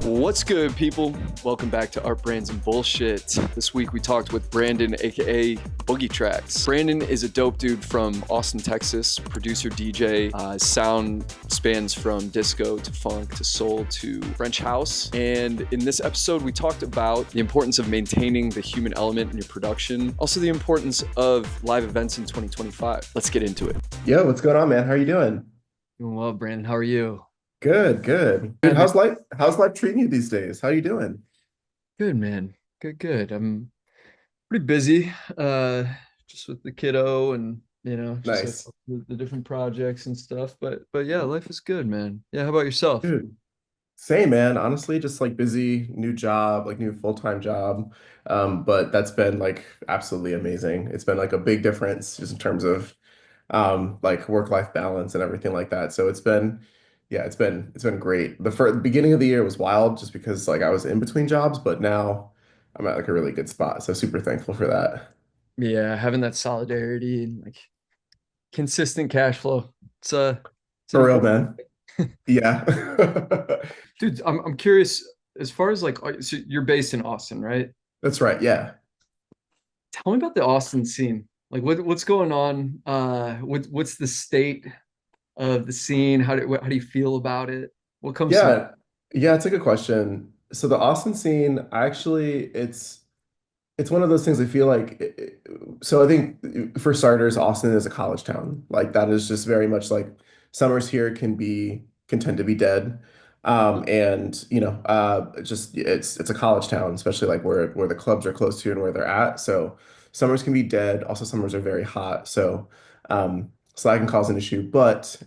What's good, people? Welcome back to Art Brands and Bullshit. This week we talked with Brandon, aka Boogietraxx. Brandon is a dope dude from Austin, Texas, producer, DJ. Sound spans from disco to funk to soul to French house. And in this episode, we talked about the importance of maintaining the human element in your production, also the importance of live events in 2025. Let's get into it. Yo, what's going on, man? How are you doing? Doing well, Brandon. How are you? Good, good. Dude, Yeah, man. how's life treating you these days? How you doing? Good, man. Good. I'm pretty busy, just with the kiddo and just like Nice. the different projects and stuff. But yeah, life is good, man. Yeah, how about yourself? Dude, same, man. Honestly, just like busy, new job, like new full-time job. But that's been like absolutely amazing. It's been like a big difference just in terms of like work-life balance and everything like that. So it's been great. The beginning of the year was wild just because like I was in between jobs, but now I'm at like a really good spot. So super thankful for that. Yeah, having that solidarity and like consistent cash flow. It's an For real, important man. Yeah. dude. I'm curious as far as like so you're based in Austin, right? That's right. Yeah. Tell me about the Austin scene. Like what's going on? What's the state of the scene? How do you feel about it? What comes to mind? Yeah. Yeah, it's a good question. So the Austin scene, actually, it's one of those things I feel like so I think for starters, Austin is a college town. Like that is just very much like summers here can tend to be dead. And just it's a college town, especially like where the clubs are close to and where they're at. So summers can be dead. Also, summers are very hot. So that can cause an issue. But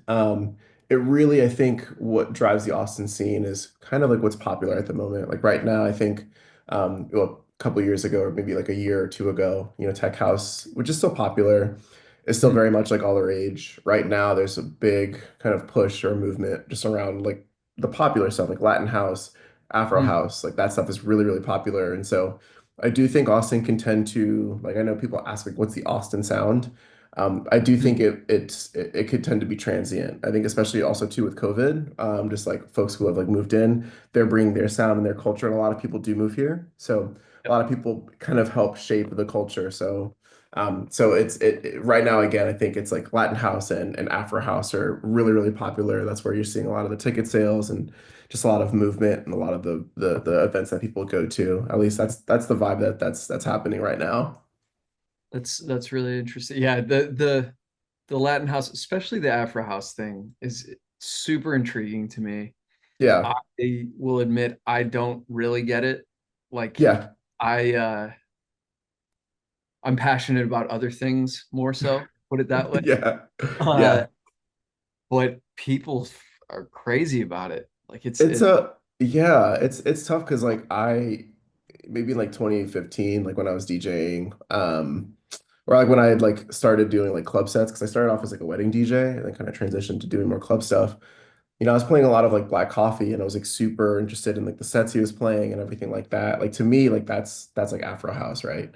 it really, I think what drives the Austin scene is kind of like what's popular at the moment. Like right now, I think well, a couple years ago, or maybe like a year or two ago, tech house, which is still popular, is still Mhm. very much like all the rage. Right now, there's a big kind of push or movement just around like the popular stuff, like Latin house, Afro Mhm. house, like that stuff is really, really popular. And so I do think Austin can tend to, like, I know people ask like, what's the Austin sound? I do think it could tend to be transient. I think especially also too with COVID, just like folks who have like moved in, they're bringing their sound and their culture, and a lot of people do move here. So a lot of people kind of help shape the culture. So right now again, I think it's like Latin house and Afro house are really, really popular. That's where you're seeing a lot of the ticket sales and just a lot of movement and a lot of the events that people go to. At least that's the vibe that's happening right now. That's really interesting. Yeah, the Latin house, especially the Afro house thing, is super intriguing to me. Yeah. I will admit I don't really get it. Like Yeah. I I'm passionate about other things more so, put it that way. Yeah. Uh, Yeah. but people are crazy about it. Like It's a yeah, it's tough because like I maybe in like 2015, like when I was DJing, or like when I had like started doing like club sets, because I started off as like a wedding DJ and then kind of transitioned to doing more club stuff. I was playing a lot of like Black Coffee and I was like super interested in like the sets he was playing and everything like that. Like to me, like that's like Afro house, right?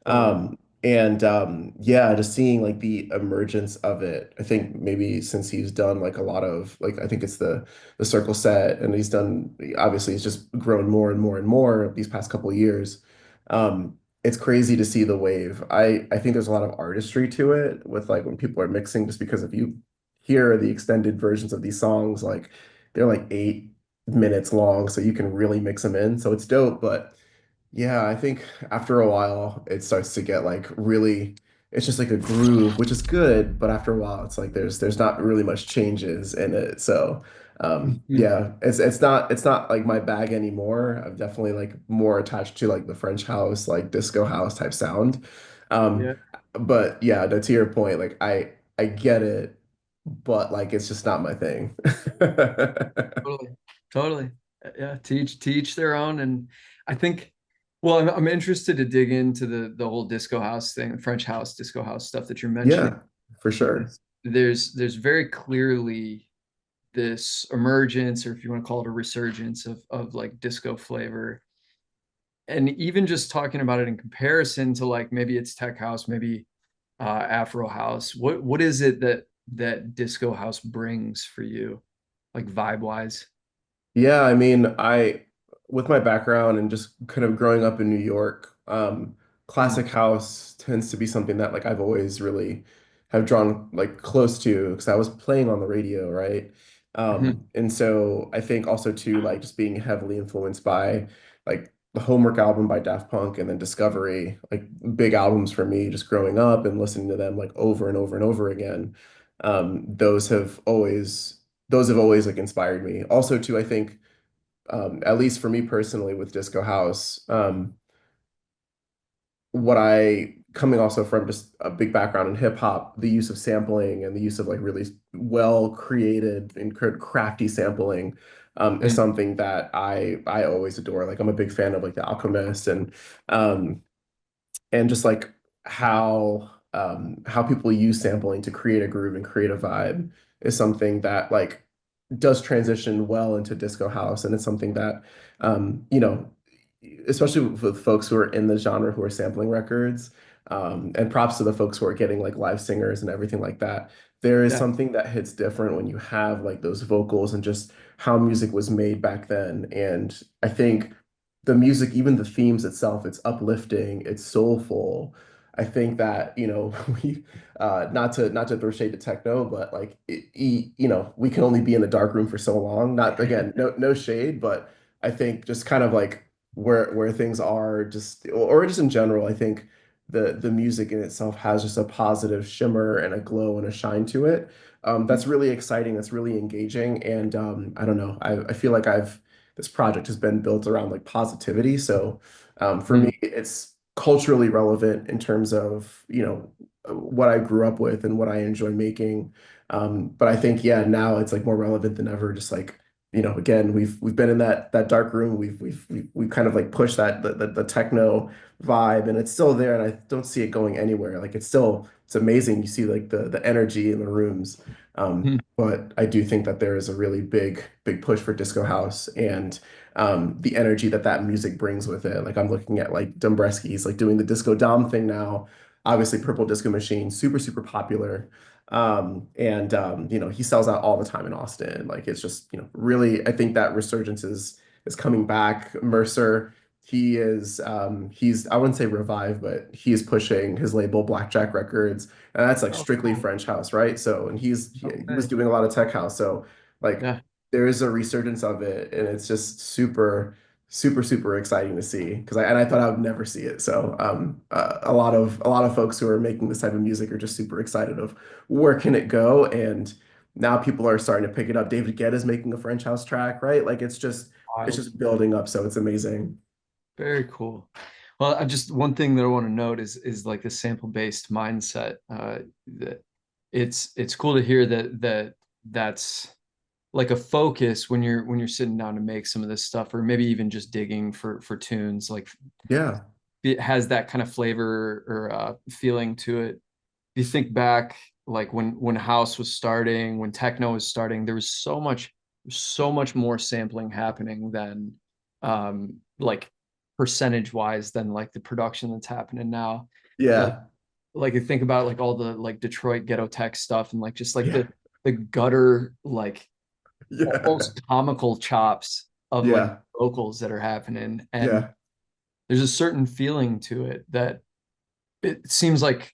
totally. And yeah, just seeing like the emergence of it. I think maybe since he's done like a lot of like I think it's the circle set and he's done obviously he's just grown more and more and more these past couple of years. It's crazy to see the wave. I think there's a lot of artistry to it with like when people are mixing just because if you hear the extended versions of these songs, like they're like 8 minutes long, so you can really mix them in. So it's dope, but yeah, I think after a while it starts to get like really it's just like a groove, which is good, but after a while it's like there's not really much changes in it. So Mhm. yeah, it's not like my bag anymore. I'm definitely like more attached to like the French house, like disco house type sound. Um Yeah, but yeah, to your point, like I get it, but like it's just not my thing. totally. Totally. Yeah, teach their own. And I think, well, I'm interested to dig into the whole disco house thing, French house, disco house stuff that you're mentioning, Yeah, for sure. because there's very clearly this emergence, or if you want to call it a resurgence of like disco flavor. And even just talking about it in comparison to like maybe it's tech house, maybe Afro house. What is it that disco house brings for you, like vibe wise? Yeah, I mean, with my background and just kind of growing up in New York, Mm, classic house tends to be something that like I've always really have drawn like close to because I was playing on the radio, right? mhm, And so I think also too like just being heavily influenced by like the Homework album by Daft Punk and then Discovery, like big albums for me just growing up and listening to them like over and over and over again. Those have always like inspired me. Also too, I think at least for me personally with disco house, what I coming also from just a big background in hip hop, the use of sampling and the use of like really well created and crafty sampling is mm, something that I always adore. Like I'm a big fan of like The Alchemist um, and just like how people use sampling to create a groove and create a vibe is something that like does transition well into disco house, and it's something that you know, especially with folks who are in the genre who are sampling records, and props to the folks who are getting like live singers and everything like that. There is yeah, something that hits different when you have like those vocals and just how music was made back then. And I think the music, even the themes itself, it's uplifting, it's soulful. I think that, we not to throw shade to techno, but like we can only be in the dark room for so long. Not again, no shade, but I think just kind of like where things are just or just in general, I think the music in itself has just a positive shimmer and a glow and a shine to it. mm, That's really exciting, that's really engaging. And I don't know, I feel like I've this project has been built around like positivity. So for mm, me, it's culturally relevant in terms of, what I grew up with and what I enjoy making. But I think, yeah, now it's like more relevant than ever. Just like, again, we've been in that dark room. We've kind of like pushed the techno vibe, and it's still there, and I don't see it going anywhere. Like it's amazing. You see like the energy in the rooms. mm. But I do think that there is a really big push for disco house and the energy that that music brings with it. Like I'm looking at like Dombreski's like doing the disco dom thing now. Obviously, Purple Disco Machine, super popular. And he sells out all the time in Austin. Like it's just, really, I think that resurgence is coming back. Mercer, he's I wouldn't say revived, but he is pushing his label Blackjack Records, and that's like Oh, strictly cool. French house, right? So, and he was Okay. doing a lot of tech house. So, like Yeah. there is a resurgence of it, and it's just super exciting to see because I thought I would never see it. So a lot of folks who are making this type of music are just super excited of where can it go, and now people are starting to pick it up. David Guetta is making a French house track, right? Like it's Wild. just building up, so it's amazing. Very cool. Well, I just one thing that I want to note is like the sample-based mindset. That it's cool to hear that's like a focus when you're sitting down to make some of this stuff, or maybe even just digging for tunes. Like Yeah, it has that kind of flavor or feeling to it. If you think back, like when house was starting, when techno was starting, there was so much more sampling happening than like percentage wise than like the production that's happening now. Like yeah, like you think about like all the like Detroit ghetto tech stuff and like just like yeah, the gutter like yeah, almost comical chops of like yeah, vocals that are happening, and yeah, there's a certain feeling to it that it seems like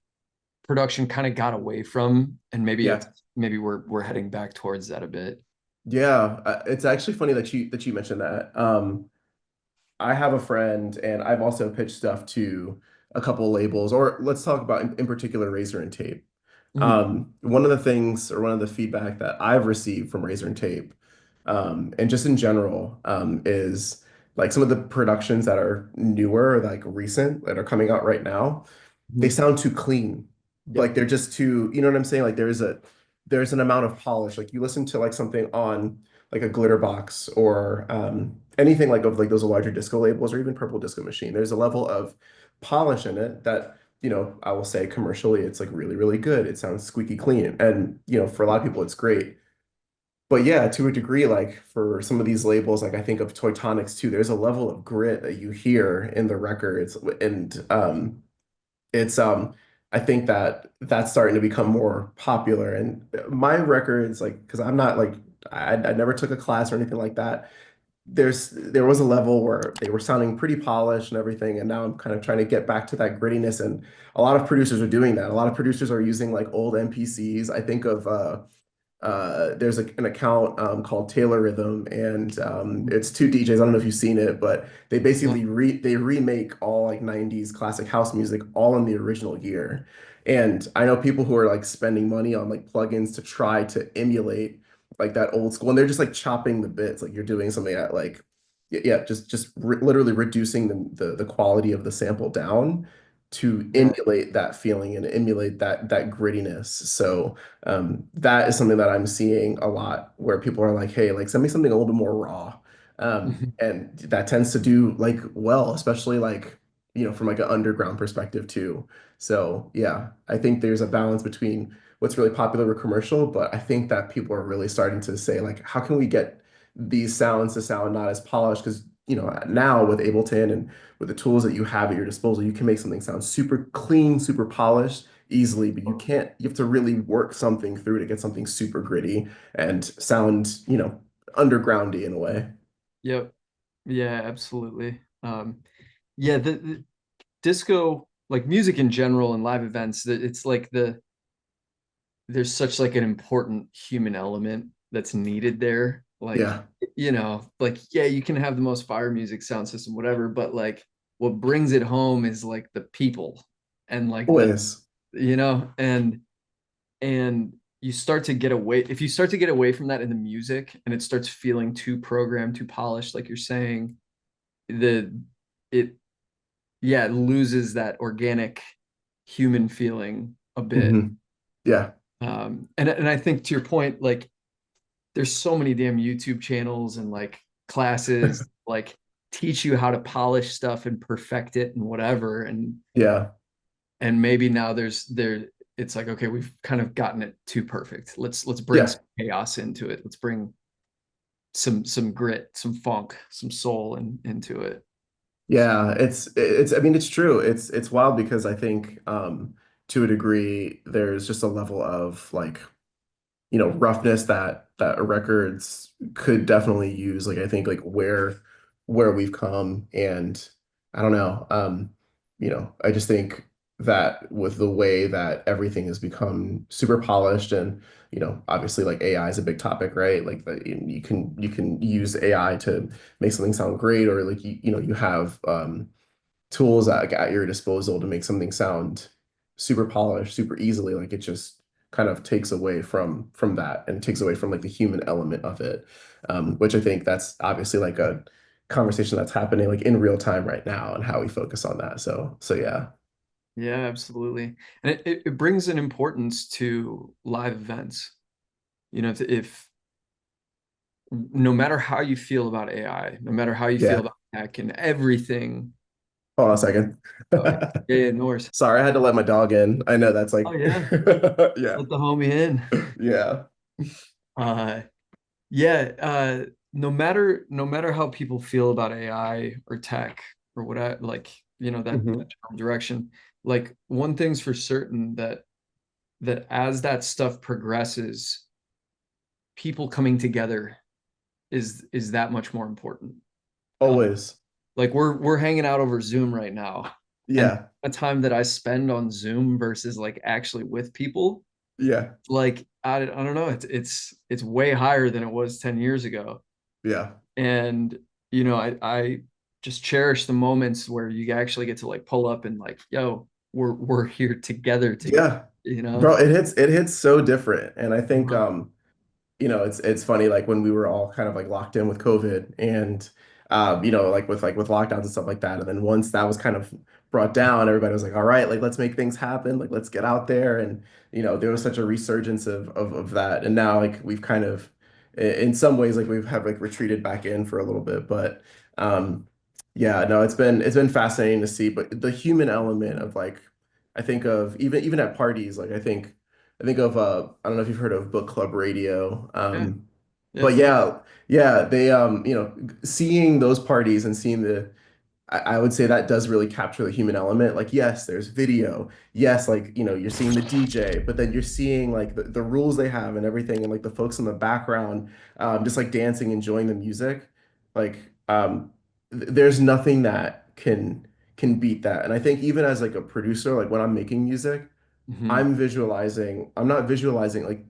production kind of got away from, and yeah. maybe we're heading back towards that a bit. Yeah, it's actually funny that you mentioned that. I have a friend, and I've also pitched stuff to a couple labels, or let's talk about in particular Razor and Tape. Mhm, One of the things, or one of the feedback that I've received from Razor and Tape, and just in general, is like some of the productions that are newer, like recent, that are coming out right now, they mhm. sound too clean. Like Yep. they're just too, you know what I'm saying? Like there's an amount of polish. Like you listen to like something on like a glitter box or anything like of like those larger disco labels or even Purple Disco Machine. There's a level of polish in it that, I will say commercially it's like really good. It sounds squeaky clean. And, for a lot of people it's great. But yeah, to a degree, like for some of these labels, like I think of Toy Tonics too, there's a level of grit that you hear in the records. And it's I think that that's starting to become more popular. And my records, like, because I'm not like I never took a class or anything like that. there was a level where they were sounding pretty polished and everything, and now I'm kind of trying to get back to that grittiness, and a lot of producers are doing that. A lot of producers are using like old MPCs. I think of there's an account called Taylor Rhythm, and it's two DJs. I don't know if you've seen it, but they No. basically they remake all like 90s classic house music all in the original year. And I know people who are like spending money on like plugins to try to emulate like that old school, and they're just like chopping the bits, like you're doing something at like yeah, just literally reducing the quality of the sample down to Right. emulate that feeling and emulate that grittiness. So that is something that I'm seeing a lot where people are like, hey, like send me something a little bit more raw. Mhm. And that tends to do like well, especially like, from like an underground perspective too. So yeah, I think there's a balance between what's really popular with commercial, but I think that people are really starting to say like, how can we get these sounds to sound not as polished? Because, now with Ableton and with the tools that you have at your disposal, you can make something sound super clean, super polished easily, but you have to really work something through to get something super gritty and sound, undergroundy in a way. Yep. Yeah, absolutely. Yeah, the disco, like music in general and live events, it's like there's such like an important human element that's needed there. Like, Yeah, like yeah, you can have the most fire music sound system, whatever, but like what brings it home is like the people and like always. you know, and you start to get away if you start to get away from that in the music and it starts feeling too programmed, too polished, like you're saying, the it yeah, it loses that organic human feeling a bit. Yeah, And I think to your point, like there's so many damn YouTube channels and like classes like teach you how to polish stuff and perfect it and whatever. yeah, And maybe now it's like, okay, we've kind of gotten it too perfect. Let's bring yeah. some chaos into it. Let's bring some grit, some funk, some soul into it. So Yeah, I mean it's true. It's wild because I think to a degree there's just a level of like roughness that records could definitely use. Like I think like where we've come, and I don't know. I just think that with the way that everything has become super polished, and obviously like AI is a big topic, right? Like you can use AI to make something sound great, or like you have tools at your disposal to make something sound super polished, super easily. Like it just kind of takes away from that and takes away from like the human element of it, which I think that's obviously like a conversation that's happening like in real time right now and how we focus on that. So yeah, yeah, absolutely. And it brings an importance to live events. If no matter how you feel about AI, no matter how you feel yeah. about tech and everything. Hold on a second. Oh yeah, yeah, yeah, no worries. Sorry, I had to let my dog in. I know that's Oh like, yeah, yeah, let the homie in. yeah. Uh, yeah. No matter how people feel about AI or tech or whatever, like that Hmm. general direction. Like one thing's for certain that as that stuff progresses, people coming together is that much more important. Uh, Always. like we're hanging out over Zoom right now, and Yeah, the time that I spend on Zoom versus like actually with people, yeah, like I don't know, it's way higher than it was 10 years ago. yeah, And I just cherish the moments where you actually get to like pull up and like, yo, we're here together, yeah. you Bro, know? it hits so different. And I think Uh-huh. it's funny like when we were all kind of like locked in with COVID and like with lockdowns and stuff like that. And then once that was kind of brought down, everybody was like, all right, like let's make things happen, like let's get out there. And there was such a resurgence of that. And now like we've kind of in some ways like we've have like retreated back in for a little bit. But um yeah, no, it's been fascinating to see. But the human element of like I think of even at parties, like I think of I don't know if you've heard of Book Club Radio. Yeah, But yeah, yeah, they seeing those parties and seeing I would say that does really capture the human element. Like yes, there's video. Yes, like you're seeing the DJ, but then you're seeing like the rules they have and everything and like the folks in the background just like dancing, enjoying the music. Like, there's nothing that can beat that. And I think even as like a producer, like when I'm making music, Hmm. I'm not visualizing like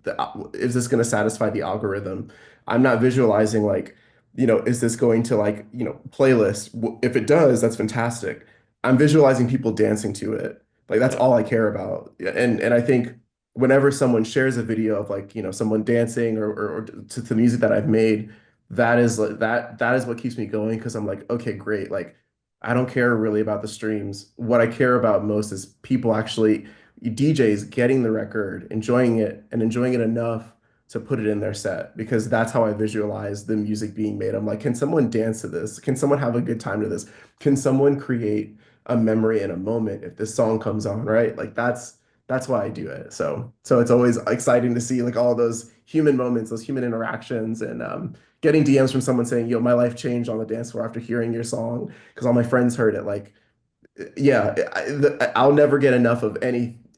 is this going to satisfy the algorithm? I'm not visualizing like, is this going to like, playlist? If it does, that's fantastic. I'm visualizing people dancing to it. Like that's Yeah. all I care about. Yeah, and I think whenever someone shares a video of like, someone dancing or to the music that I've made, that is like that is what keeps me going because I'm like, okay, great. Like I don't care really about the streams. What I care about most is people actually DJs getting the record, enjoying it, and enjoying it enough to put it in their set because that's how I visualize the music being made. I'm like, can someone dance to this? Can someone have a good time to this? Can someone create a memory in a moment if this song comes on, right? Like that's why I do it. So it's always exciting to see like all those human moments, those human interactions, and getting DMs from someone saying, "Yo, my life changed on the dance floor after hearing your song," because all my friends heard it. Like yeah, I'll never get enough of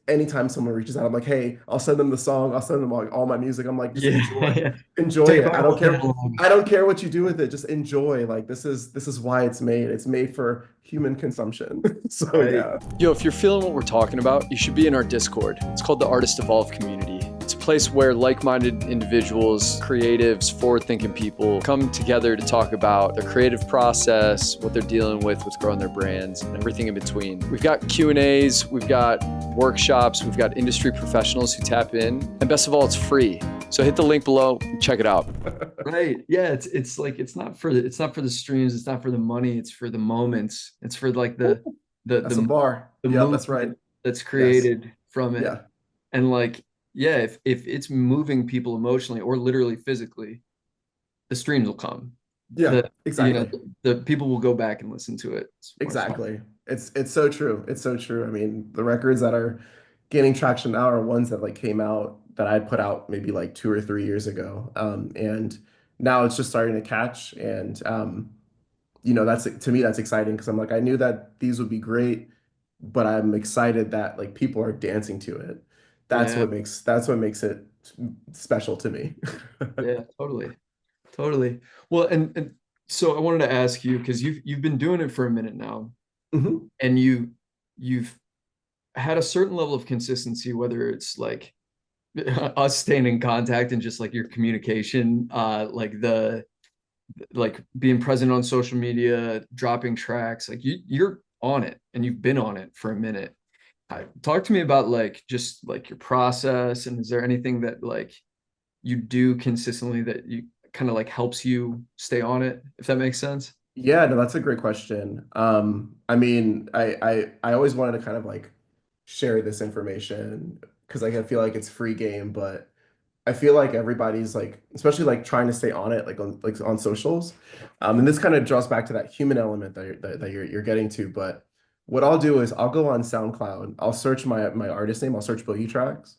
anytime someone reaches out. I'm like, hey, I'll send them the song. I'll send them all my music. I'm like, just Yeah. enjoy Take it. my whole catalog. I don't care what you do with it. Just enjoy. Like this is why it's made. It's made for human consumption. So Right. yeah, Yo, if you're feeling what we're talking about, you should be in our Discord. It's called the Artist Evolve Community. It's a place where like minded individuals, creatives, forward thinking people come together to talk about their creative process, what they're dealing with growing their brands, and everything in between. We've got Q&As, we've got workshops, we've got industry professionals who tap in, and best of all, it's free. So hit the link below and check it out. Right. Yeah, it's like it's not for the streams, it's not for the money, it's for the moments. It's for like the that's a the bar. the Yep, that's right. movement that's Yes. created from it. Yeah. And like, yeah, if it's moving people emotionally or literally physically, the streams will come. Yeah. The Exactly. the people will go back and listen to it. It's more fun. Exactly. It's so true. It's so true. I mean, the records that are gaining traction now are ones that like came out that I put out maybe like 2 or 3 years ago. And now it's just starting to catch. And that's to me that's exciting because I'm like I knew that these would be great, but I'm excited that like people are dancing to it. Yeah, That's what makes it special to me. yeah, totally. Totally. Well, and so I wanted to ask you because you've been doing it for a minute now, Mhm. and you've had a certain level of consistency, whether it's like us staying in contact and just like your communication, like the like being present on social media, dropping tracks, like you're on it and you've been on it for a minute. Talk to me about like just like your process, and is there anything that like you do consistently that you kind of like helps you stay on it, if that makes sense? Yeah, no, that's a great question. I mean, I always wanted to kind of like share this information because like I feel like it's free game, but I feel like everybody's like, especially like trying to stay on it, like on socials. And this kind of draws back to that human element that you're getting to. But what I'll do is I'll go on SoundCloud, I'll search my artist name, I'll search Boogietraxx.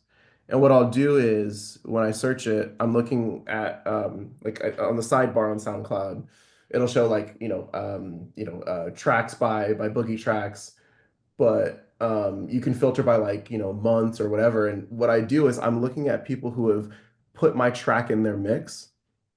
And what I'll do is when I search it, I'm looking at on the sidebar on SoundCloud, it'll show like, tracks by Boogietraxx, but you can filter by like months or whatever. And what I do is I'm looking at people who have put my track in their mix,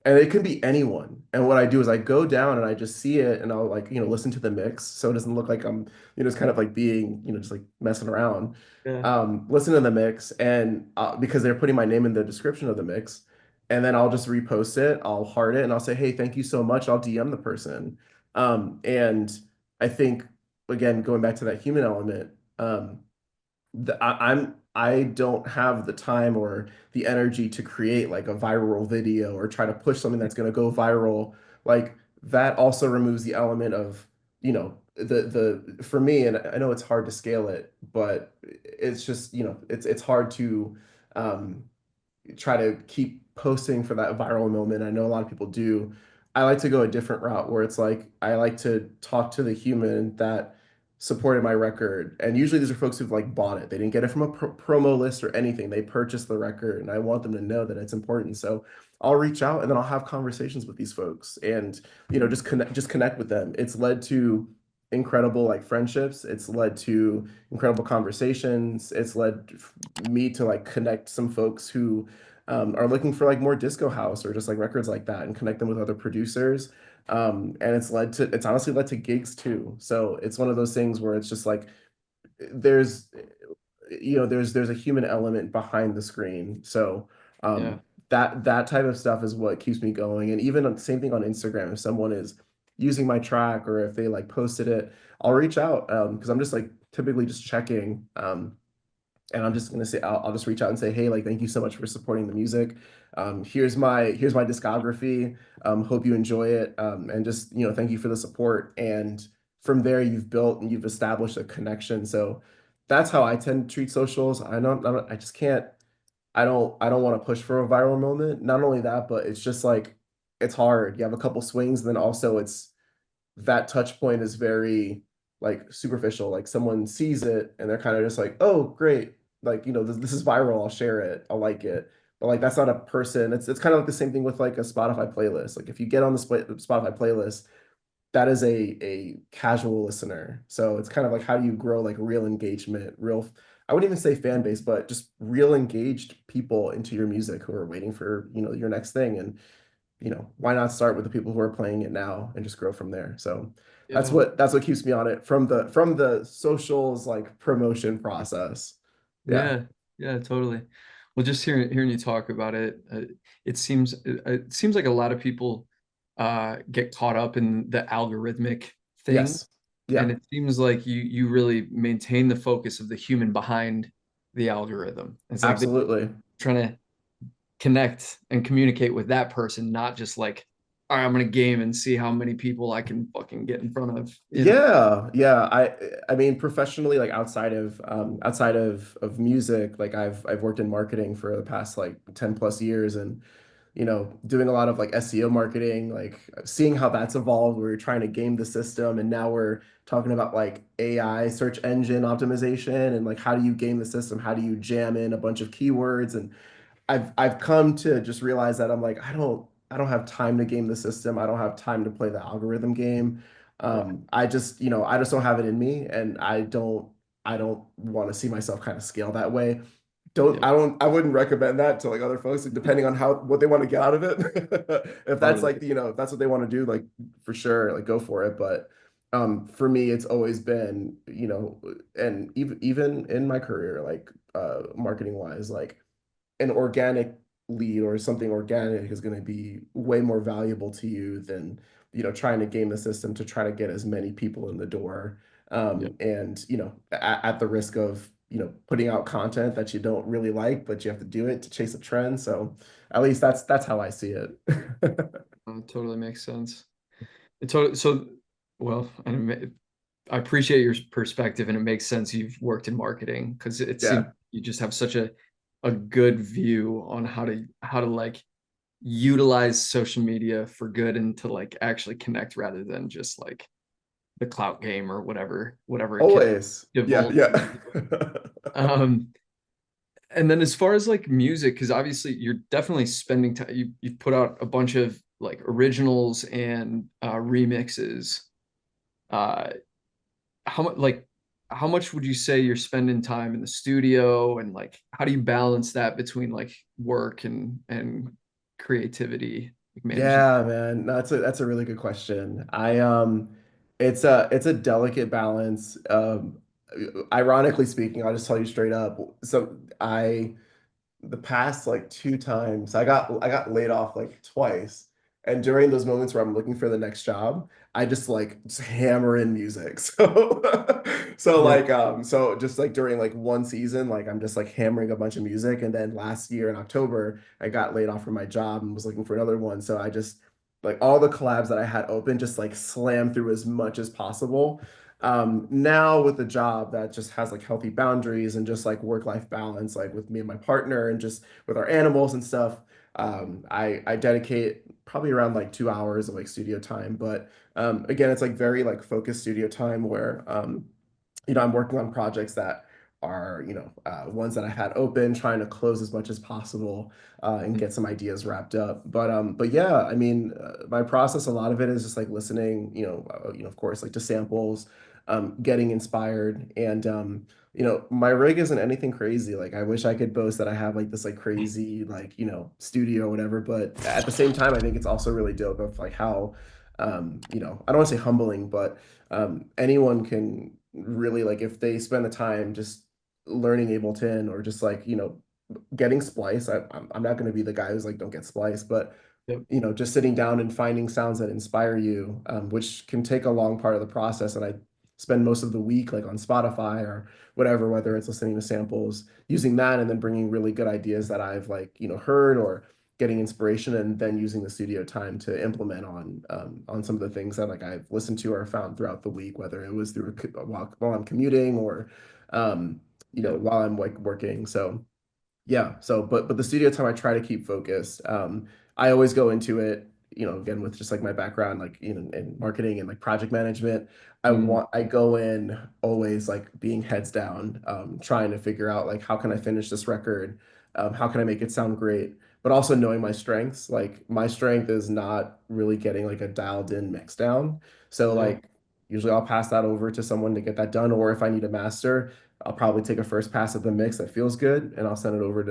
and it can be anyone. And what I do is I go down and I just see it, and I'll like listen to the mix, so it doesn't look like I'm just kind of like being just like messing around. Yeah. Listen to the mix, and because they're putting my name in the description of the mix. And then I'll just repost it, I'll heart it, and I'll say, hey, thank you so much. I'll DM the person. And I think again, going back to that human element, I don't have the time or the energy to create like a viral video or try to push something that's going to go viral. Like that also removes the element of, the for me, and I know it's hard to scale it, but it's just, it's hard to um try to keep posting for that viral moment. I know a lot of people do. I like to go a different route where it's like I like to talk to the human that supported my record. And usually these are folks who've like bought it. They didn't get it from a promo list or anything. They purchased the record, and I want them to know that it's important. So I'll reach out and then I'll have conversations with these folks and just connect with them. It's led to incredible like friendships. It's led to incredible conversations. It's led me to like connect some folks who are looking for like more disco house or just like records like that and connect them with other producers. And it's honestly led to gigs too. So it's one of those things where it's just like there's there's a human element behind the screen. So Yeah. that type of stuff is what keeps me going. And even same thing on Instagram, if someone is using my track or if they like posted it, I'll reach out because I'm just like typically just checking. And I'm just gonna say I'll just reach out and say, hey, like thank you so much for supporting the music. Here's my discography. Hope you enjoy it. And just thank you for the support. And from there, you've built and you've established a connection. So that's how I tend to treat socials. I just can't. I don't want to push for a viral moment. Not only that, but it's just like it's hard. You have a couple swings, and then also it's that touch point is very like superficial. Like someone sees it and they're kind of just like, oh, great. Like, this is viral. I'll share it. I'll like it. But like that's not a person. It's kind of like the same thing with like a Spotify playlist. Like if you get on the Spotify playlist, that is a casual listener. So it's kind of like how do you grow like real engagement, real I wouldn't even say fan base, but just real engaged people into your music who are waiting for, your next thing. And why not start with the people who are playing it now and just grow from there? So that's Yeah. what keeps me on it from the socials like promotion process. Yeah. Yeah, yeah, totally. Well, just hearing you talk about it, it seems like a lot of people get caught up in the algorithmic thing, Yes. and Yeah. it seems like you really maintain the focus of the human behind the algorithm. It's like they're Absolutely. trying to connect and communicate with that person, not just like, all right, I'm gonna game and see how many people I can fucking get in front of. Yeah, yeah. I mean professionally, like outside of music, like I've worked in marketing for the past like 10 plus years and doing a lot of like SEO marketing, like seeing how that's evolved. We're trying to game the system, and now we're talking about like AI search engine optimization and like how do you game the system? How do you jam in a bunch of keywords? And I've come to just realize that I'm like I don't have time to game the system. I don't have time to play the algorithm game. Yeah, I just don't have it in me, and I don't want to see myself kind of scale that way. yeah, I wouldn't recommend that to like other folks, like, depending on how what they want to get out of it. If that's totally. like, if that's what they want to do, like for sure, like go for it. But for me, it's always been, and even in my career, like marketing wise, like an organic lead or something organic is going to be way more valuable to you than trying to game the system to try to get as many people in the door Yeah. and at the risk of putting out content that you don't really like but you have to do it to chase a trend. So at least that's how I see it. Totally makes sense. So, well, I appreciate your perspective, and it makes sense you've worked in marketing because it seems Yeah. you just have such a good view on how to like utilize social media for good and to like actually connect rather than just like the clout game or whatever it can Always. Yeah, divulge yeah. into. Um, and then as far as like music, because obviously you're definitely spending time. You've put out a bunch of like originals and remixes. Uh, how much would you say you're spending time in the studio, and like how do you balance that between like work and creativity, like managing? Yeah, man. No, that's a really good question. It's a delicate balance. Ironically speaking, I'll just tell you straight up. So the past like two times I got laid off like twice, and during those moments where I'm looking for the next job I just hammer in music. Yeah, So just like during like one season, like I'm just like hammering a bunch of music, and then last year in October I got laid off from my job and was looking for another one, so I just like all the collabs that I had open just like slam through as much as possible. Now with a job that just has like healthy boundaries and just like work-life balance, like with me and my partner and just with our animals and stuff, I dedicate probably around like 2 hours of like studio time. But again, it's like very like focused studio time where I'm working on projects that are, ones that I had open, trying to close as much as possible and get some ideas wrapped up. But yeah, I mean, my process, a lot of it is just like listening, of course, like to samples, getting inspired, and my rig isn't anything crazy. Like I wish I could boast that I have like this like crazy like, studio or whatever, but at the same time, I think it's also really dope of like how I don't want to say humbling, but anyone can really like if they spend the time just learning Ableton or just like, getting splice. I'm not going to be the guy who's like, don't get splice, but Yep. just sitting down and finding sounds that inspire you, which can take a long part of the process. And I spend most of the week like on Spotify or whatever, whether it's listening to samples, using that, and then bringing really good ideas that I've like, heard or getting inspiration, and then using the studio time to implement on some of the things that like I've listened to or found throughout the week, whether it was through while I'm commuting or Yep. while I'm like working. So yeah. So, but the studio time I try to keep focused. I always go into it, again with just like my background, like in marketing and like project management. Mm, I go in always like being heads down, trying to figure out like how can I finish this record, how can I make it sound great, but also knowing my strengths. Like my strength is not really getting like a dialed in mix down. So yeah. like usually I'll pass that over to someone to get that done, or if I need a master. I'll probably take a first pass at the mix that feels good, and I'll send it over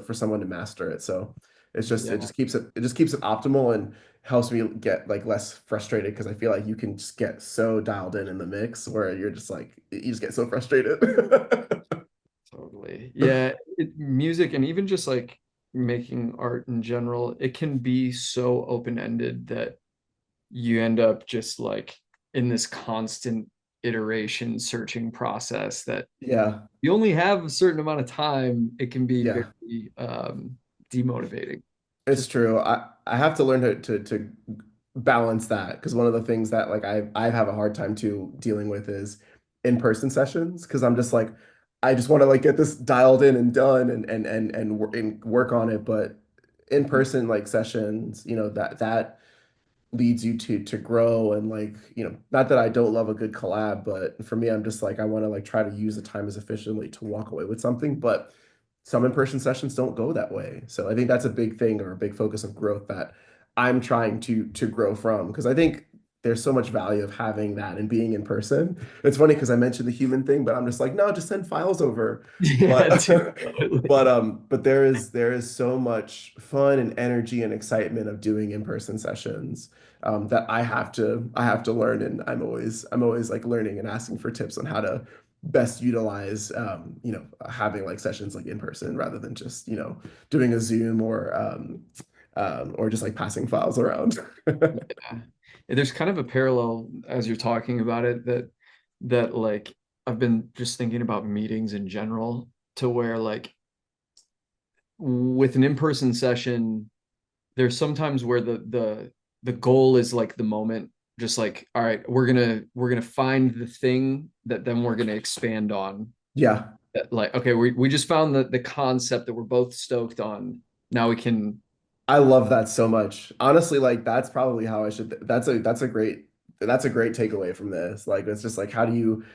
for someone to master it. So Yeah. it just keeps it optimal and helps me get like less frustrated because I feel like you can just get so dialed in the mix where you're just like you just get so frustrated. Totally. Yeah. Music and even just like making art in general, it can be so open-ended that you end up just like in this constant iteration searching process that Yeah, you only have a certain amount of time. It can be yeah. very demotivating to It's true. I have to learn to balance that because one of the things that like I have a hard time too dealing with is in-person sessions because I'm just like I just want to like get this dialed in and done and work on it, but in-person like sessions, that leads you to grow and like not that I don't love a good collab, but for me I'm just like I want to like try to use the time as efficiently to walk away with something, but some in-person sessions don't go that way. So I think that's a big thing or a big focus of growth that I'm trying to grow from because I think there's so much value of having that and being in person. It's funny because I mentioned the human thing, but I'm just like, no, just send files over. yeah, But dude, totally. but there is so much fun and energy and excitement of doing in-person sessions that I have to learn, and I'm always like learning and asking for tips on how to best utilize having like sessions like in person rather than just doing a Zoom or just like passing files around. Yeah. There's kind of a parallel as you're talking about it that like I've been just thinking about meetings in general to where like with an in-person session, there's sometimes where the goal is like the moment, just like, all right, we're gonna find the thing that then we're gonna expand on. Yeah, That like, okay, we just found the concept that we're both stoked on. Now we can. I love that so much. Honestly, like that's probably how I should. That's a great takeaway from this. Like it's just like how do you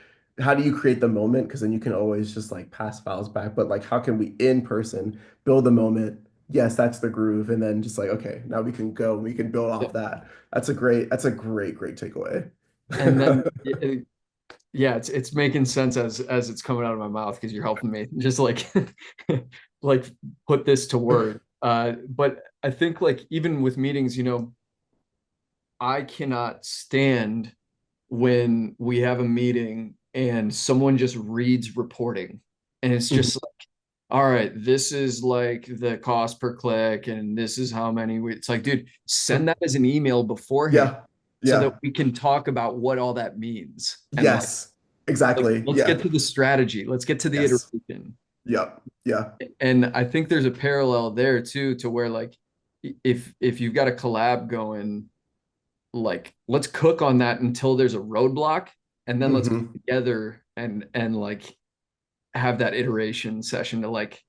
create the moment? Because then you can always just like pass files back. But like how can we in person build the moment? Yes, that's the groove. And then just like, okay, now we can go. We can build off that. That's a great takeaway. And then yeah, it's making sense as it's coming out of my mouth because you're helping me just like like put this to word. But I think like even with meetings, I cannot stand when we have a meeting and someone just reads reporting and it's Mhm. just like, all right, this is like the cost per click and this is how many it's like, dude, send that as an email beforehand Yeah. so that Yeah. we can talk about what all that means and like Yes. Exactly. let's get Yeah. to the strategy, let's get to the Yes. iteration. Yep. Yeah. And I think there's a parallel there too to where like if you've got a collab going, like let's cook on that until there's a roadblock and then let's Hmm. come together and like have that iteration session to like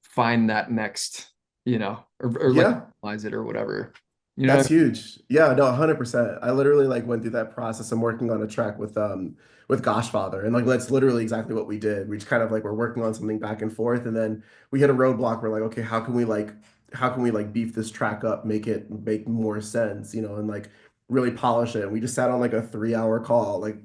find that next, or like Yeah. optimize it or whatever. You know That's what I huge. Yeah, no, 100%. I literally like went through that process. I'm working on a track with Goshfather, and like that's literally exactly what we did. We just kind of like we're working on something back and forth, and then we hit a roadblock. We're like, okay, how can we beef this track up, make it make more sense, and like really polish it. And we just sat on like a 3 hour call, like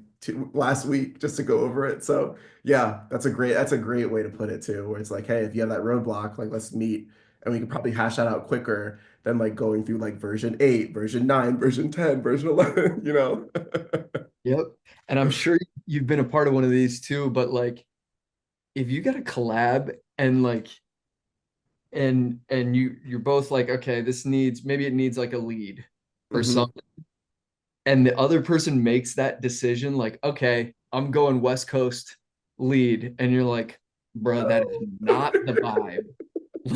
last week just to go over it. So yeah, that's a great way to put it too, where it's like, hey, if you have that roadblock, like let's meet and we can probably hash that out quicker than like going through like version 8, version 9, version 10, version 11, you know? Yep. And I'm sure you've been a part of one of these too, but like if you got a collab and like and you're both like, okay, this needs maybe it needs like a lead or hmm something, and the other person makes that decision, like, okay, I'm going West Coast lead, and you're like, bro, that is not the vibe.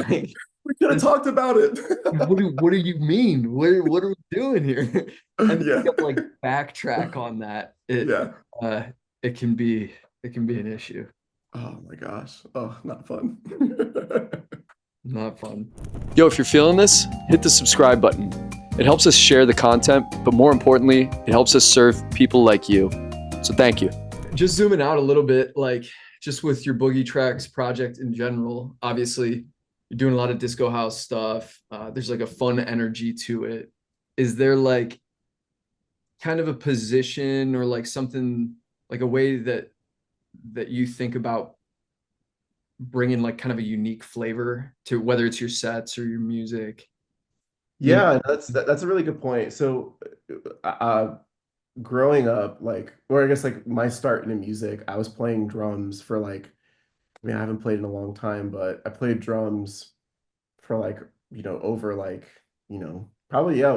Like, We could have this, talked about it. what do you mean? What are we doing here? And then you Yeah. got like backtrack on that. Yeah. Uh it can be it can be an issue. Oh my gosh. Oh, not fun. Not fun. Yo, if you're feeling this, hit the subscribe button. It helps us share the content, but more importantly, it helps us serve people like you. So thank you. Just zooming out a little bit, like just with your Boogietraxx project in general, obviously you're doing a lot of disco house stuff. There's like a fun energy to it. Is there like kind of a position or like something like a way that you think about bringing like kind of a unique flavor to whether it's your sets or your music, you know? Yeah, that's a really good point. So, growing up, like, or I guess like my start into music, I was playing drums for like, I mean, I haven't played in a long time, but I played drums for like, over like, probably yeah,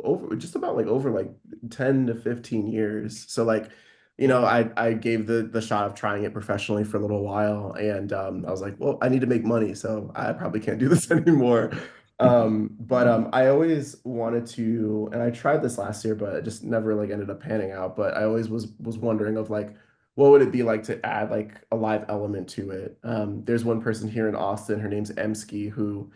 over just about like over like 10 to 15 years. So like, Wow. I gave the shot of trying it professionally for a little while and I was like, well, I need to make money, so I probably can't do this anymore. But I always wanted to, and I tried this last year, but it just never like ended up panning out. But I always was wondering of like what would it be like to add like a live element to it? There's one person here in Austin, her name's Emski, who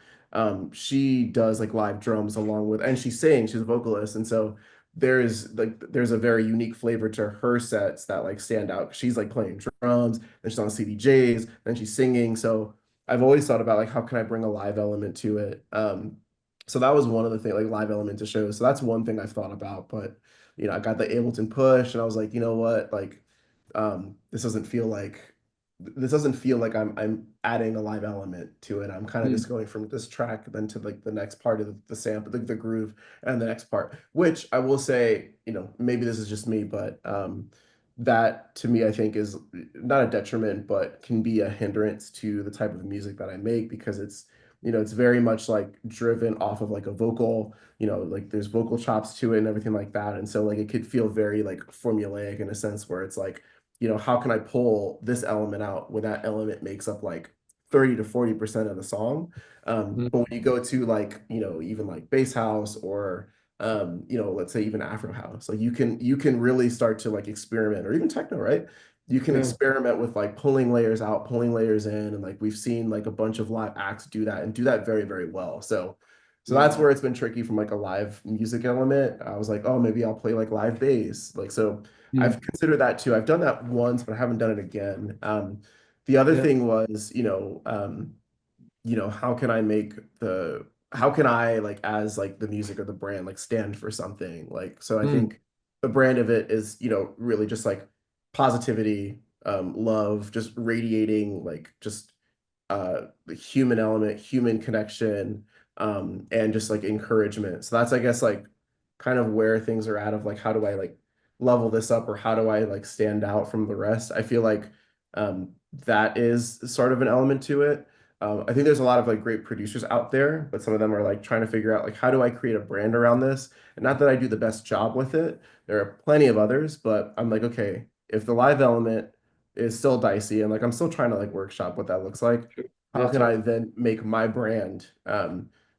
she does like live drums along with, and she sings, she's a vocalist, and so there's a very unique flavor to her sets that like stand out. She's like playing drums, then she's on CDJs, then she's singing. So I've always thought about like how can I bring a live element to it. So that was one of the things, like live element to shows. So that's one thing I've thought about. But I got the Ableton push, and I was like, you know what, like this doesn't feel like I'm adding a live element to it. I'm kind of Hmm. just going from this track then to like the next part of the sample, the groove, and the next part. Which I will say, maybe this is just me, but that to me I think is not a detriment, but can be a hindrance to the type of music that I make because it's very much like driven off of like a vocal, like there's vocal chops to it and everything like that. And so like it could feel very like formulaic in a sense where it's like how can I pull this element out when that element makes up like 30 to 40% of the song? But when you go to like, even like bass house or let's say even Afro house, like you can really start to like experiment or even techno, right? You can Yeah. experiment with like pulling layers out, pulling layers in, and like we've seen like a bunch of live acts do that and do that very, very well. So that's Yeah. where it's been tricky from like a live music element. I was like, oh, maybe I'll play like live bass. Like so I've Hmm. considered that too. I've done that once, but I haven't done it again. The other Yeah. thing was, how can I how can I like as like the music or the brand like stand for something? Like, so I Hmm. think the brand of it is, really just like positivity, love, just radiating like just the human element, human connection, and just like encouragement. So that's I guess like kind of where things are at of like how do I like level this up or how do I like stand out from the rest? I feel like that is sort of an element to it. I think there's a lot of like great producers out there, but some of them are like trying to figure out like how do I create a brand around this? And not that I do the best job with it. There are plenty of others, but I'm like, okay, if the live element is still dicey and like I'm still trying to like workshop what that looks like, Sure. how Yeah, can I totally. then make my brand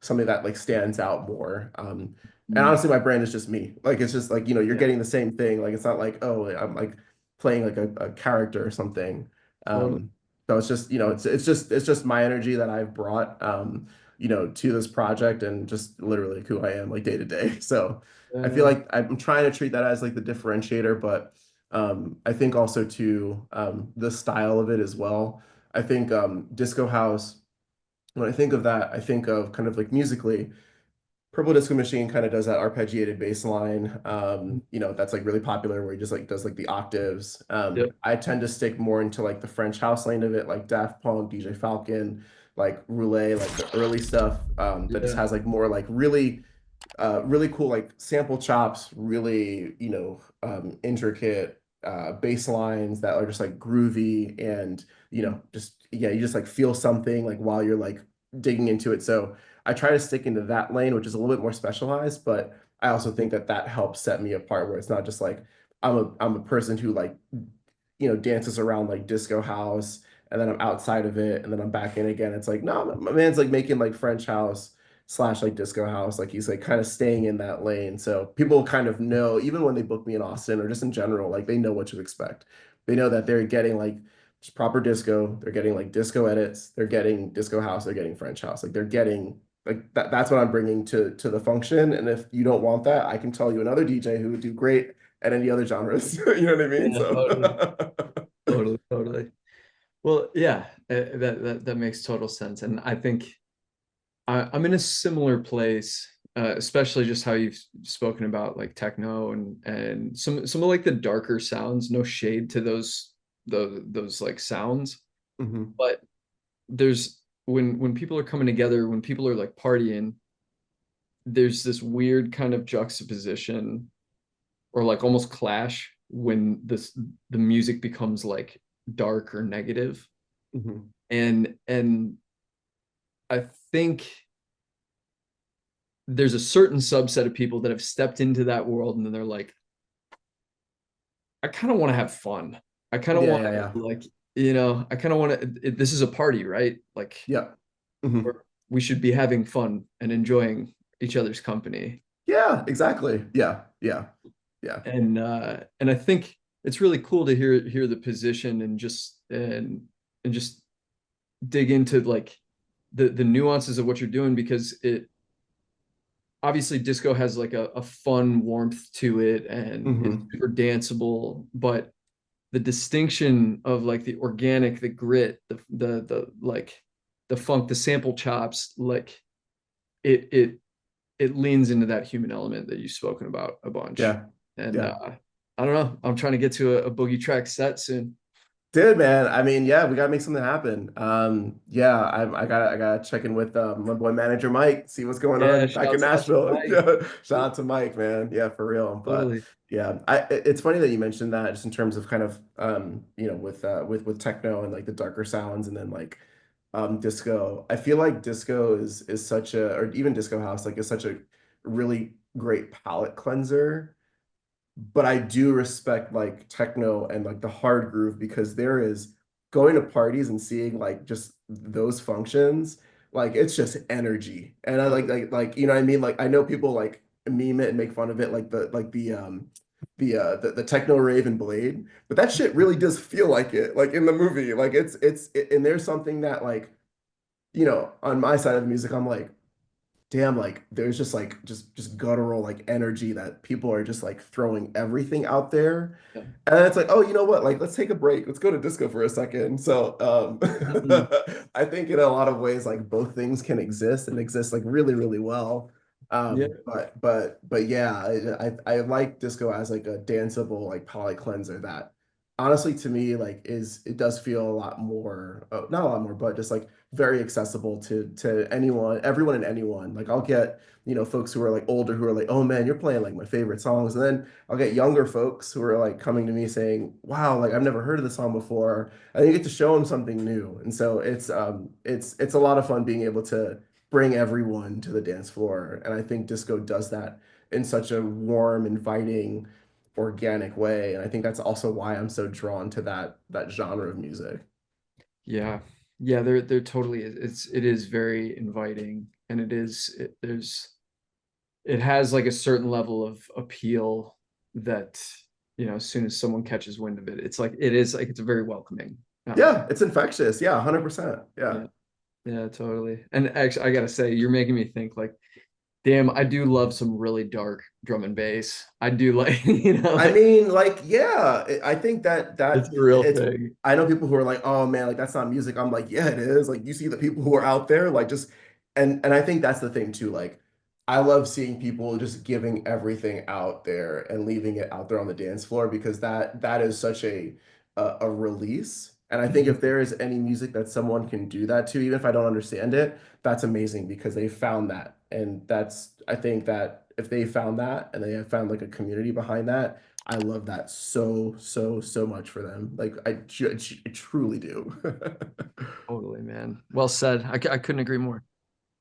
something that like stands out more? And Hmm. honestly, my brand is just me. Like it's just like, you're Yeah, getting the same thing. Like it's not like, oh, I'm like playing like a character or something. totally. So it's just, it's just my energy that I've brought to this project and just literally who I am like day to day. So I feel Yeah. like I'm trying to treat that as like the differentiator, but I think also to the style of it as well. I think disco house, when I think of that, I think of kind of like musically. Purple Disco Machine kind of does that arpeggiated bass line. That's like really popular where he just like does like the octaves. Yep. I tend to stick more into like the French house lane of it, like Daft Punk, DJ Falcon, like Roulette, like the early stuff that just Yeah. has like more like really cool like sample chops, really, intricate bass lines that are just like groovy and, just yeah, you just like feel something like while you're like digging into it. So I try to stick into that lane, which is a little bit more specialized, but I also think that that helps set me apart where it's not just like I'm a person who like dances around like disco house and then I'm outside of it and then I'm back in again. It's like, no, my man's like making like French house slash like disco house. Like he's like kind of staying in that lane. So people kind of know, even when they book me in Austin or just in general, like they know what to expect. They know that they're getting like just proper disco, they're getting like disco edits, they're getting disco house, they're getting French house. Like they're getting like that's what I'm bringing to the function. And if you don't want that, I can tell you another DJ who would do great at any other genres. You know what I mean? Yeah, totally, So totally, totally. Well, yeah, that makes total sense, and I think I'm in a similar place, especially just how you've spoken about like techno and some of like the darker sounds. No shade to those like sounds, Mhm. but there's when people are coming together, when people are like partying, there's this weird kind of juxtaposition or like almost clash when the music becomes like dark or negative. Mhm. And I think there's a certain subset of people that have stepped into that world and then they're like, I kind of want to have fun. I kind of Yeah, want yeah, to yeah. like, I kind of want to, this is a party, right? Like Yeah. Mhm. we should be having fun and enjoying each other's company. Yeah, exactly. Yeah, yeah, yeah. And I think it's really cool to hear the position and just dig into like the nuances of what you're doing because it obviously disco has like a fun warmth to it and it's Hmm. super danceable, but the distinction of like the organic, the grit, the like the funk, the sample chops, like it it it leans into that human element that you've spoken about a bunch. Yeah, And yeah. I don't know. I'm trying to get to a Boogietraxx set soon. Dude, man. I mean, yeah, we gotta make something happen. Yeah, I gotta check in with my boy manager Mike, see what's going Yeah, on back in shouts out to Nashville. Mike. Yeah, shout out to Mike, man. Yeah, for real. But Totally. yeah, it's funny that you mentioned that just in terms of kind of with techno and like the darker sounds and then like disco. I feel like disco is such a or even disco house like is such a really great palate cleanser, but I do respect like techno and like the hard groove because there is going to parties and seeing like just those functions, like it's just energy. And I Totally. you know what I mean? Like I know people like meme it and make fun of it like the techno rave and Blade, but that shit really does feel like it, like in the movie. Like and there's something that like, on my side of the music, I'm like, damn, like there's just like just guttural like energy that people are just like throwing everything out there. Yeah. And it's like, oh, you know what? Like, let's take a break. Let's go to disco for a second. So, Mhm. I think in a lot of ways, like both things can exist and exist like really, really well. Yeah. But yeah, I like disco as like a danceable like palate cleanser that honestly to me like it does feel a lot more, not a lot more, but just like very accessible to anyone, everyone and anyone. Like I'll get, folks who are like older who are like, oh man, you're playing like my favorite songs. And then I'll get younger folks who are like coming to me saying, wow, like I've never heard of this song before. And you get to show them something new. And so it's a lot of fun being able to bring everyone to the dance floor. And I think disco does that in such a warm, inviting, organic way. And I think that's also why I'm so drawn to that genre of music. Yeah. Yeah, they're totally it is very inviting and it has like a certain level of appeal that, as soon as someone catches wind of it, it's like it is like it's very welcoming. Yeah, it's infectious. Yeah, 100%. Yeah. Yeah, yeah, totally. And actually, I gotta say, you're making me think like, damn, I do love some really dark drum and bass. I do like, I like mean, like, yeah, I think it's that a real it's. thing. I know people who are like, "Oh man, like that's not music." I'm like, "Yeah, it is." Like, you see the people who are out there, like, just and I think that's the thing too. Like, I love seeing people just giving everything out there and leaving it out there on the dance floor because that is such a release. And I think if there is any music that someone can do that to, even if I don't understand it, that's amazing because they found that. And that's I think that if they found that and they have found like a community behind that, I love that so much for them. Like I truly do. Totally, man. Well said. I couldn't agree more.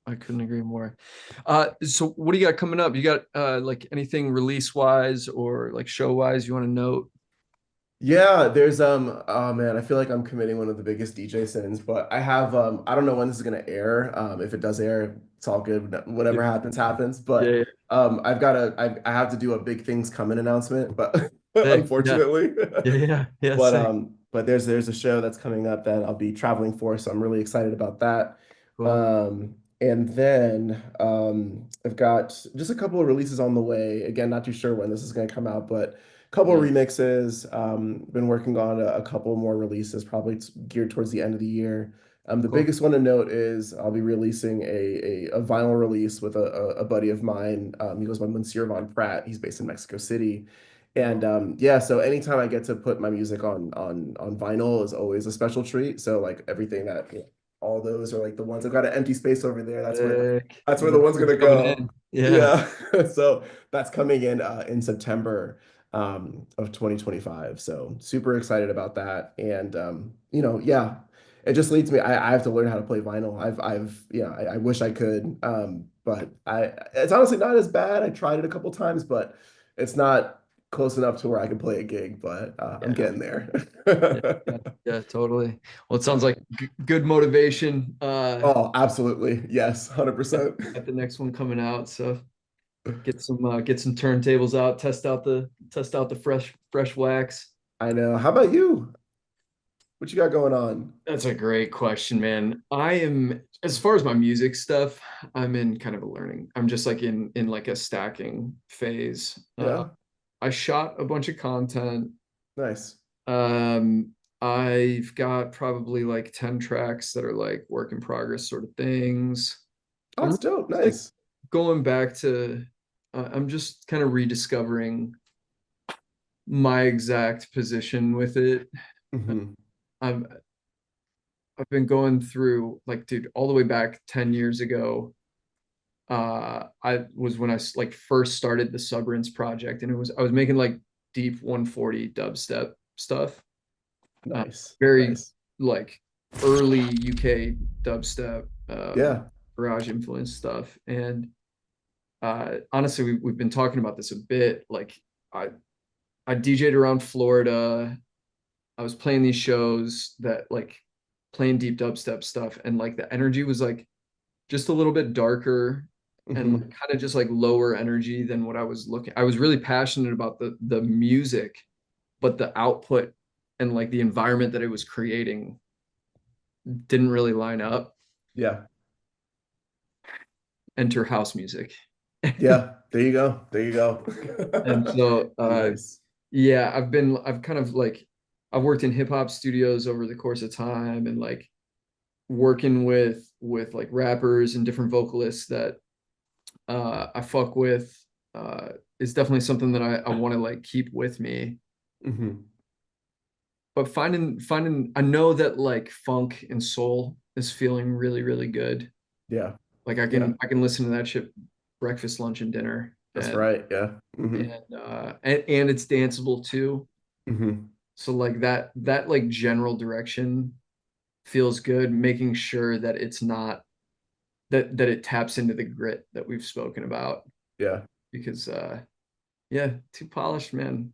I couldn't agree more. So what do you got coming up? You got like anything release wise or like show wise you want to note? Yeah, there's oh man, I feel like I'm committing one of the biggest DJ sins, but I have I don't know when this is gonna air. If it does air, it's all good. Yeah, Whatever happens, happens. yeah, But yeah. I have to do a big things coming announcement, but Sick. Yeah, unfortunately. yeah, yeah, yeah. Sick. But there's a show that's coming up that I'll be traveling for, so I'm really excited about that. Cool. And then I've got just a couple of releases on the way. Again, not too sure when this is going to come out, but a couple of Yeah. remixes. Been working on a couple more releases, probably geared towards the end of the year. The Cool. biggest one to note is I'll be releasing a vinyl release with a buddy of mine. He goes by Monsieur Von Pratt. He's based in Mexico City. And Oh, yeah, so anytime I get to put my music on vinyl is always a special treat. So like everything that all those are like the ones I've got an empty space over there. sick. That's where You the got one's things gonna coming go. in. Yeah. Yeah. So that's coming in September of 2025. So super excited about that. And yeah, it just leads me. I have to learn how to play vinyl. I wish I could. But it's honestly not as bad. I tried it a couple times, but it's not close enough to where I can play a gig, but I'm Yeah. getting there. Yeah. Yeah. Yeah. Totally. Well, it sounds like good motivation. Oh, absolutely. Yes, Got 100%. got the next one coming out. So get some turntables out, test out the fresh wax. I know. How about you? What you got going on? That's a great question, man. I am, as far as my music stuff, I'm in kind of a learning. I'm just like in like a stacking phase. Yeah, I shot a bunch of content. nice. Um, I've got probably like 10 tracks that are like work in progress sort of things. Oh, I'm it's dope. like Nice. going back to I'm just kind of rediscovering my exact position with it. Hmm. I've I've been going through like, dude, all the way back 10 years ago. I was when like first started the Subrinse project, and I was making like deep 140 dubstep stuff. Uh, Nice. very Nice. like early UK dubstep, Yeah. garage influence stuff. And honestly, we've been talking about this a bit. Like I I DJ'd around Florida. I was playing these shows that like playing deep dubstep stuff, and like the energy was like just a little bit darker and like, Hmm. kind of just like lower energy than what I was looking. I was really passionate about the music, but the output and like the environment that it was creating didn't really line up. Yeah. Enter house music. Yeah. There you go. There you go. And so Nice. yeah, I've kind of like I've worked in hip hop studios over the course of time, and like working with like rappers and different vocalists that I fuck with is definitely something that I want to like keep with me. Hmm. But finding I know that like funk and soul is feeling really, really good. Yeah. Like Yeah. I can listen to that shit breakfast, lunch, and dinner. That's right. Yeah. Hmm. And it's danceable too. Hmm. So like that like general direction feels good, making sure that it's not that it taps into the grit that we've spoken about. Yeah. Because yeah, too polished, man.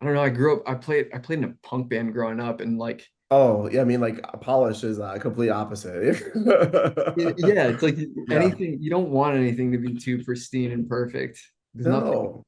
I don't know. I played in a punk band growing up, and like Oh, yeah. I mean, like polish is complete opposite. yeah, it's like Yeah. anything you don't want anything to be too pristine and perfect because No.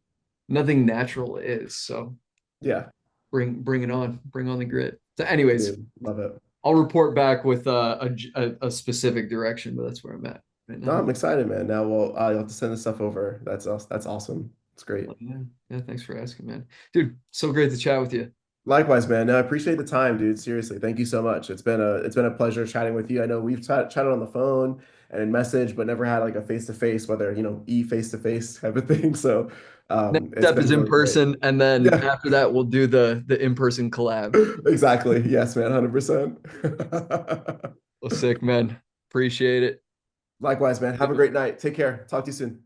nothing natural is. So Yeah. bring it on, bring on the grit. So, anyways, Dude, love it. I'll report back with a specific direction, but that's where I'm at right No, now. I'm excited, man. Now, well, you'll have to send this stuff over. That's awesome. It's great. Yeah, yeah. Thanks for asking, man. Dude, so great to chat with you. Likewise, man. No, I appreciate the time, dude. Seriously, thank you so much. It's been a pleasure chatting with you. I know we've chatted on the phone and in message, but never had like a face to face, whether face to face type of thing. So Next it's step is been in really great. person, and then Yeah, after that, we'll do the in-person collab. exactly. Yes, man. 100%. Well, sick, man. Appreciate it. Likewise, man. Have a great night. Take care. Talk to you soon.